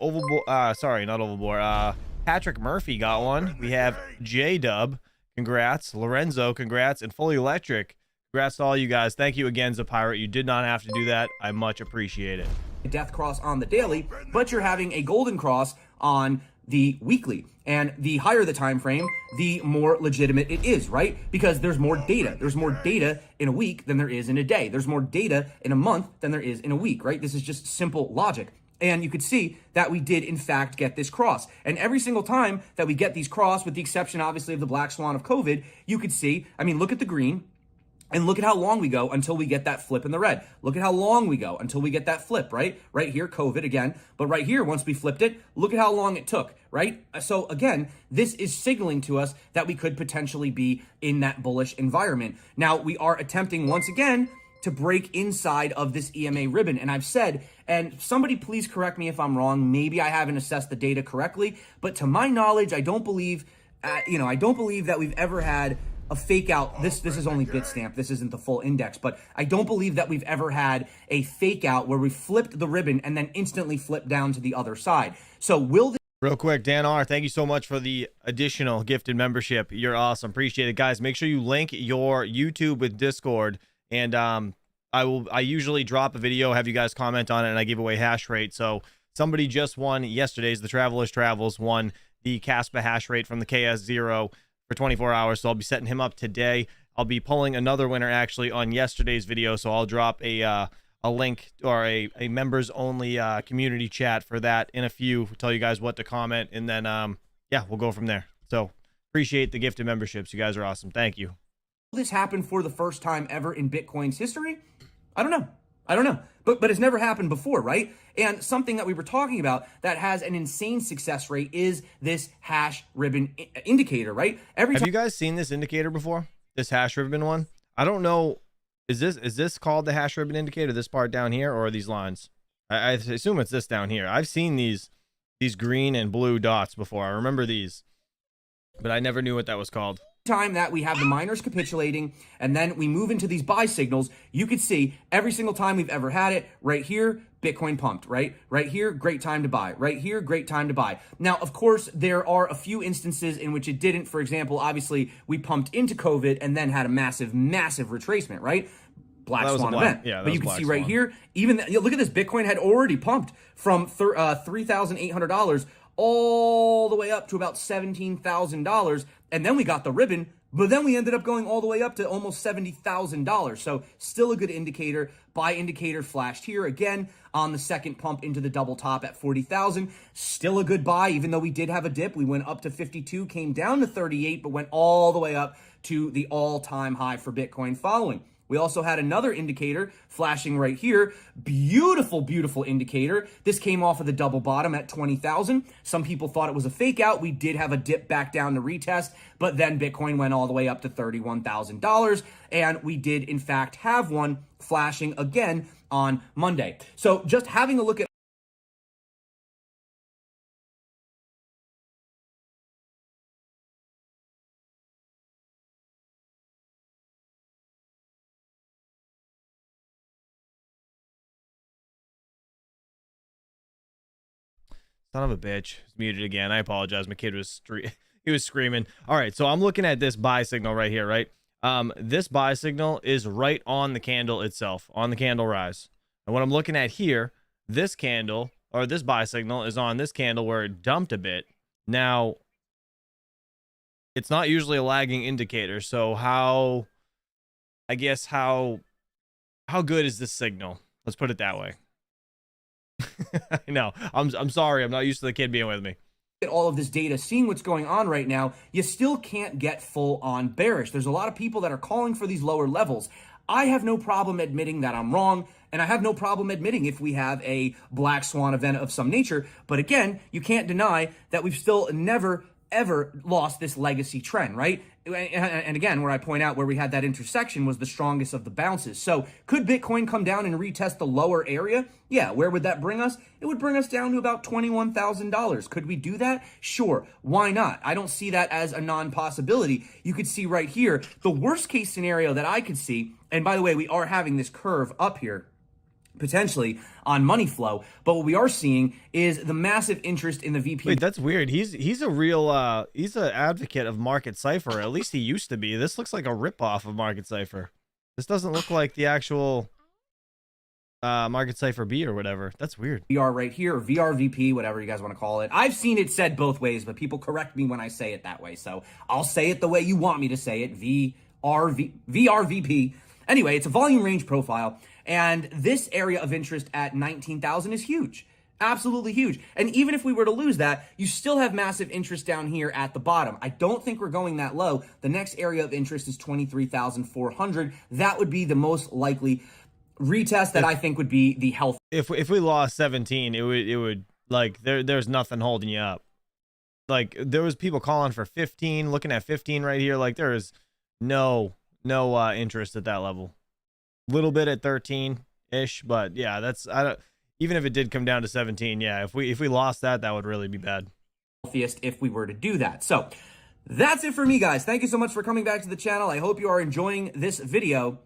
Patrick Murphy got one. We have J-Dub. Congrats. Lorenzo, congrats. And Fully Electric. Congrats to all you guys. Thank you again, Zapirate. You did not have to do that. I much appreciate it. Death cross on the daily, but you're having a golden cross on the weekly. And the higher the time frame, the more legitimate it is, right? Because there's more data. There's more data in a week than there is in a day. There's more data in a month than there is in a week, right? This is just simple logic. And you could see that we did, in fact, get this cross. And every single time that we get these cross, with the exception, obviously, of the black swan of COVID, you could see, I mean, look at the green. And look at how long we go until we get that flip in the red. Look at how long we go until we get that flip, right? Right here, COVID again. But right here, once we flipped it, look at how long it took, right? So again, this is signaling to us that we could potentially be in that bullish environment. Now, we are attempting once again to break inside of this EMA ribbon. And I've said, and somebody please correct me if I'm wrong, maybe I haven't assessed the data correctly, but to my knowledge, I don't believe, I don't believe that we've ever had a fake out. This is only Bitstamp. This isn't the full index, but I don't believe that we've ever had a fake out where we flipped the ribbon and then instantly flipped down to the other side. So will this— Real quick, Dan R, thank you so much for the additional gifted membership. You're awesome. Appreciate it, guys. Make sure you link your YouTube with Discord, and I usually drop a video, have you guys comment on it, and I give away hash rate. So somebody just won yesterday's, the Travelers Travels won the Caspa hash rate from the KS0 for 24 hours. So I'll be setting him up today. I'll be pulling another winner actually on yesterday's video. So I'll drop a link or a members only community chat for that in a few, tell you guys what to comment. And then, yeah, we'll go from there. So appreciate the gifted memberships. You guys are awesome. Thank you. Will this happen for the first time ever in Bitcoin's history? I don't know. But it's never happened before, right? And something that we were talking about that has an insane success rate is this hash ribbon indicator, right? Have you guys seen this indicator before? This hash ribbon one? I don't know. Is this called the hash ribbon indicator, this part down here, or are these lines? I assume it's this down here. I've seen these green and blue dots before. I remember these, but I never knew what that was called. Time that we have the miners capitulating and then we move into these buy signals, you could see every single time we've ever had it, right here, Bitcoin pumped, right here, great time to buy, right here, great time to buy. Now, of course, there are a few instances in which it didn't. For example, obviously we pumped into COVID and then had a massive retracement, right? Black swan event. Yeah, but you can see right here, even look at this, Bitcoin had already pumped from $3,800 all the way up to about $17,000. And then we got the ribbon, but then we ended up going all the way up to almost $70,000. So still a good indicator. Buy indicator flashed here again on the second pump into the double top at 40,000. Still a good buy, even though we did have a dip. We went up to 52, came down to 38, but went all the way up to the all-time high for Bitcoin following. We also had another indicator flashing right here. Beautiful indicator. This came off of the double bottom at 20,000. Some people thought it was a fake out. We did have a dip back down to retest, but then Bitcoin went all the way up to $31,000. And we did, in fact, have one flashing again on Monday. So just having a look at Son of a bitch. It's muted again. I apologize. My kid was he was screaming. All right, so I'm looking at this buy signal right here, right? This buy signal is right on the candle itself, on the candle rise. And what I'm looking at here, this candle, or this buy signal, is on this candle where it dumped a bit. Now, it's not usually a lagging indicator, so how good is this signal? Let's put it that way. I know. I'm sorry. I'm not used to the kid being with me. At all of this data, seeing what's going on right now, you still can't get full on bearish. There's a lot of people that are calling for these lower levels. I have no problem admitting that I'm wrong, and I have no problem admitting if we have a black swan event of some nature. But again, you can't deny that we've still never ever lost this legacy trend, right? And again, where I point out where we had that intersection was the strongest of the bounces. So could Bitcoin come down and retest the lower area? Yeah, where would that bring us? It would bring us down to about $21,000. Could we do that? Sure. Why not? I don't see that as a non-possibility. You could see right here, the worst case scenario that I could see, and by the way, we are having this curve up here, potentially on money flow, but what we are seeing is the massive interest in the VP. Wait, that's weird. He's a real he's an advocate of Market Cipher. At least he used to be. This looks like a ripoff of Market Cipher. This doesn't look like the actual Market Cipher B or whatever. That's weird. VR right here, or VRVP, whatever you guys want to call it. I've seen it said both ways, but people correct me when I say it that way. So I'll say it the way you want me to say it, VRVP. Anyway, it's a volume range profile, and this area of interest at 19,000 is huge. Absolutely huge. And even if we were to lose that, you still have massive interest down here at the bottom. I don't think we're going that low. The next area of interest is 23,400. That would be the most likely retest that I think would be the health. If we lost 17, it would like there's nothing holding you up. Like there was people calling for 15, looking at 15 right here. Like there is no interest at that level. Little bit at 13-ish, but yeah, that's even if it did come down to 17, yeah, if we lost that would really be bad. If we were to do that. So that's it for me, guys. Thank you so much for coming back to the channel. I hope you are enjoying this video.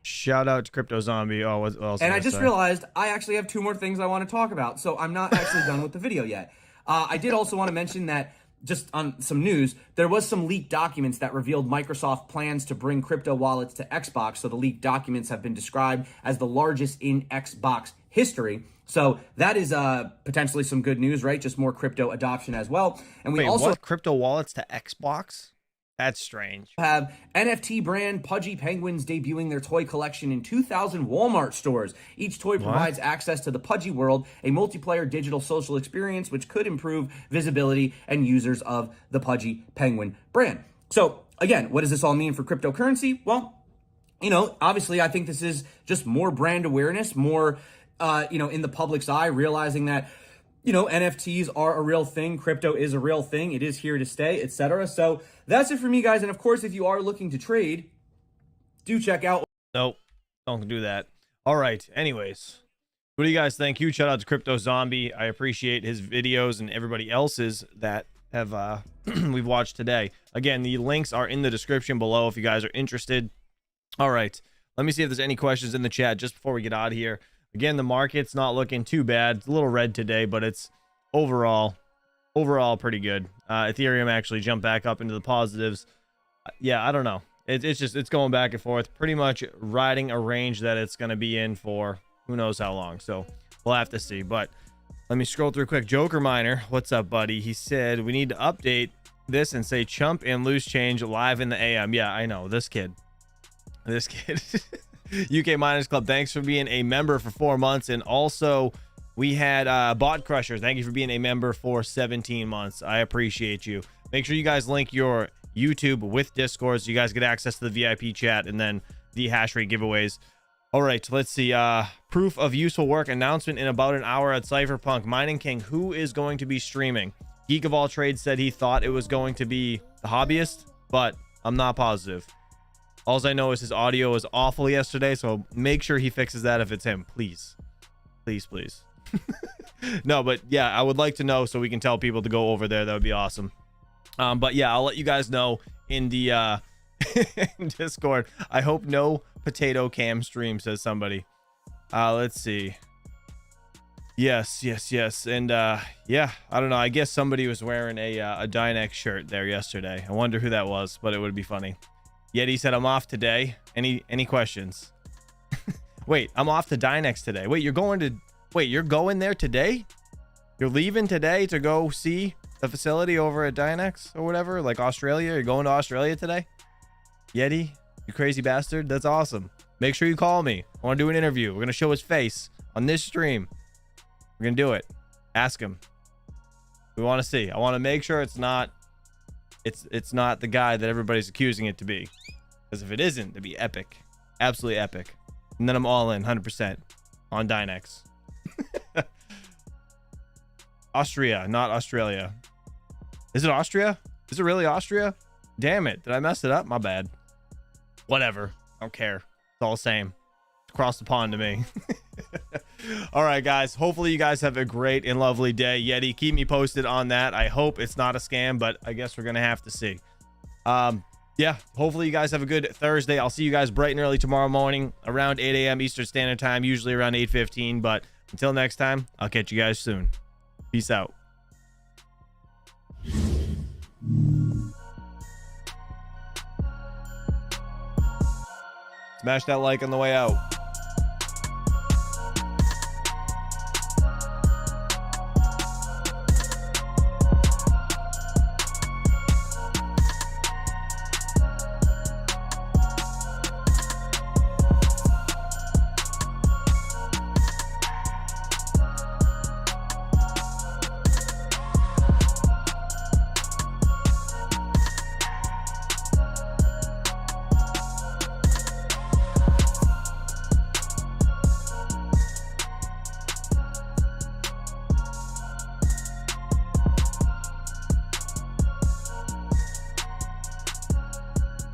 Shout out to Crypto Zombie. Oh, what else? And I just realized I actually have 2 more things I want to talk about, so I'm not actually done with the video yet. I did also want to mention that, just on some news, there was some leaked documents that revealed Microsoft plans to bring crypto wallets to Xbox. So the leaked documents have been described as the largest in Xbox history. So that is potentially some good news, right? Just more crypto adoption as well. And we also what? Crypto wallets to Xbox? That's strange. Have NFT brand Pudgy Penguins debuting their toy collection in 2,000 Walmart stores. Each toy provides access to the Pudgy world, a multiplayer digital social experience which could improve visibility and users of the Pudgy Penguin brand. So again, what does this all mean for cryptocurrency? Well, you know, obviously I think this is just more brand awareness, more, in the public's eye, realizing that, you know, NFTs are a real thing. Crypto is a real thing. It is here to stay, etc. So that's it for me, guys. And of course, if you are looking to trade, do check out. Nope, don't do that. All right. Anyways, what do you guys think? Huge shout out to Crypto Zombie. I appreciate his videos and everybody else's that have we've watched today. Again, the links are in the description below if you guys are interested. All right. Let me see if there's any questions in the chat just before we get out of here. Again, the market's not looking too bad. It's a little red today, but it's overall pretty good. Ethereum actually jumped back up into the positives. Yeah, I don't know. It's going back and forth, pretty much riding a range that it's going to be in for who knows how long. So we'll have to see. But let me scroll through quick. Joker Miner, what's up, buddy? He said we need to update this and say chump and loose change live in the AM. Yeah, I know. This kid. UK Miners Club, thanks for being a member for 4 months. And also we had Bot Crusher, thank you for being a member for 17 months. I appreciate you. Make sure you guys link your YouTube with Discord so you guys get access to the VIP chat and then the hash rate giveaways. All right, let's see. Proof of useful work announcement in about an hour at Cypherpunk. Mining King, who is going to be streaming? Geek of All Trades said he thought it was going to be the hobbyist, but I'm not positive. All I know is his audio was awful yesterday, so make sure he fixes that if it's him. Please. Please. No, but yeah, I would like to know so we can tell people to go over there. That would be awesome. But yeah, I'll let you guys know in the in Discord. I hope no potato cam stream, says somebody. Let's see. Yes. And yeah, I don't know. I guess somebody was wearing a Dynex shirt there yesterday. I wonder who that was, but it would be funny. Yeti said, I'm off today. Any questions? Wait, I'm off to Dynex today. Wait, you're going there today? You're leaving today to go see the facility over at Dynex or whatever, like Australia? You're going to Australia today? Yeti, you crazy bastard. That's awesome. Make sure you call me. I want to do an interview. We're going to show his face on this stream. We're going to do it. Ask him. We want to see. I want to make sure it's not the guy that everybody's accusing it to be, because if it isn't, it'd be epic, absolutely epic. And then I'm all in 100% on Dynex. Austria, not Australia. Is it Austria? Is it really Austria? Damn it, did I mess it up? My bad. Whatever, I don't care. It's all the same. It's across the pond to me. All right, guys, hopefully you guys have a great and lovely day. Yeti, keep me posted on that. I hope it's not a scam, but I guess we're gonna have to see. Yeah, hopefully you guys have a good Thursday. I'll see you guys bright and early tomorrow morning around 8 a.m. Eastern Standard Time, usually around 8:15. But until next time, I'll catch you guys soon. Peace out. Smash that like on the way out.